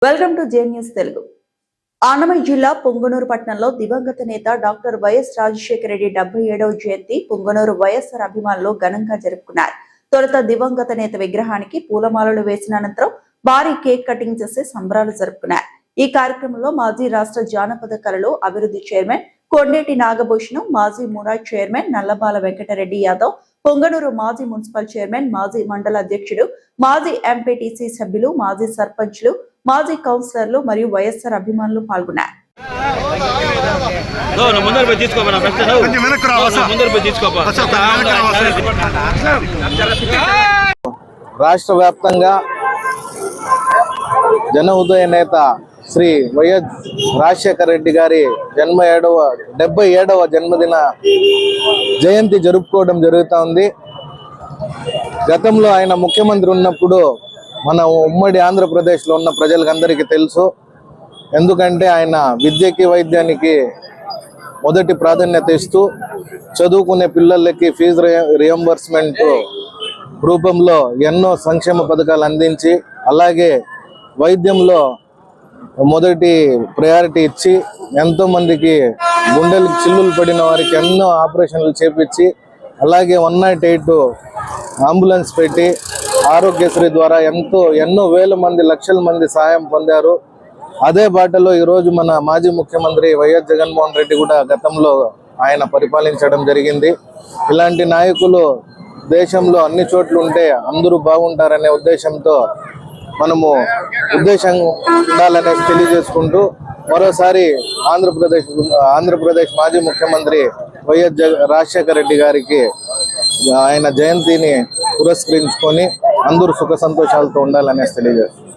Welcome to J news Telugu. ఆనమల్ జిల్లా పొంగనూరు పట్టణంలో దివంగత నేత డాక్టర్ వైఎస్ రాజశేఖర రెడ్డి 77వ జయంతి పొంగనూరు వైఎస్ఆర్ అభిమానులు ఘనంగా జరుపుకున్నారు. తొలుత దివంగత నేత విగ్రహానికి పూలమాలలు వేసిన అనంతరం భారీ కేక్ కటింగ్ చేసి సంబరాలు జరుపుకున్నారు. ఈ కార్యక్రమంలో మాజీ రాష్ట్ర జానపద కళలు అభివృద్ధి చైర్మన్ కొండేటి నాగభూషణం, మాజీ మురాజ్ చైర్మన్ నల్లబాల వెంకటరెడ్డి యాదవ్, పొంగనూరు మాజీ మున్సిపల్ చైర్మన్, మాజీ మండల అధ్యక్షుడు, మాజీ ఎంపీటీసీ సభ్యులు, మాజీ సర్పంచ్లు, మాజీ కౌన్సిలర్లు మరియు వైఎస్ఆర్ అభిమానులు పాల్గొన్నారు. రాష్ట్ర వ్యాప్తంగా జన ఉదయ నేత శ్రీ వైఎస్ రాజశేఖర రెడ్డి గారి 77వ జన్మదిన జయంతి జరుపుకోవడం జరుగుతూ ఉంది. గతంలో ఆయన ముఖ్యమంత్రి ఉన్నప్పుడు మన ఉమ్మడి ఆంధ్రప్రదేశ్లో ఉన్న ప్రజలందరికీ తెలుసు. ఎందుకంటే ఆయన విద్యకి వైద్యానికి మొదటి ప్రాధాన్యత ఇస్తూ చదువుకునే పిల్లలకి ఫీజు రియంబర్స్మెంట్ రూపంలో ఎన్నో సంక్షేమ పథకాలు అందించి, అలాగే వైద్యంలో మొదటి ప్రయారిటీ ఇచ్చి ఎంతోమందికి గుండెలకు చిల్లులు పడిన వారికి ఎన్నో ఆపరేషన్లు చేపించి, అలాగే 108 అంబులెన్స్ పెట్టి ఆరోగ్యశ్రీ ద్వారా ఎన్నో వేల మంది, లక్షల మంది సహాయం పొందారు. అదే బాటలో ఈరోజు మన మాజీ ముఖ్యమంత్రి వైఎస్ జగన్మోహన్ రెడ్డి కూడా గతంలో ఆయన పరిపాలించడం జరిగింది. ఇలాంటి నాయకులు దేశంలో అన్ని చోట్ల ఉంటే అందరూ బాగుంటారనే ఉద్దేశంతో మనము ఉండాలనేది తెలియజేసుకుంటూ మరోసారి ఆంధ్రప్రదేశ్ మాజీ ముఖ్యమంత్రి వైఎస్ రాజశేఖర రెడ్డి గారికి ఆయన జయంతిని పురస్కరించుకొని అందరూ సుఖ సంతోషాలతో ఉండాలనేది తెలియజేస్తారు.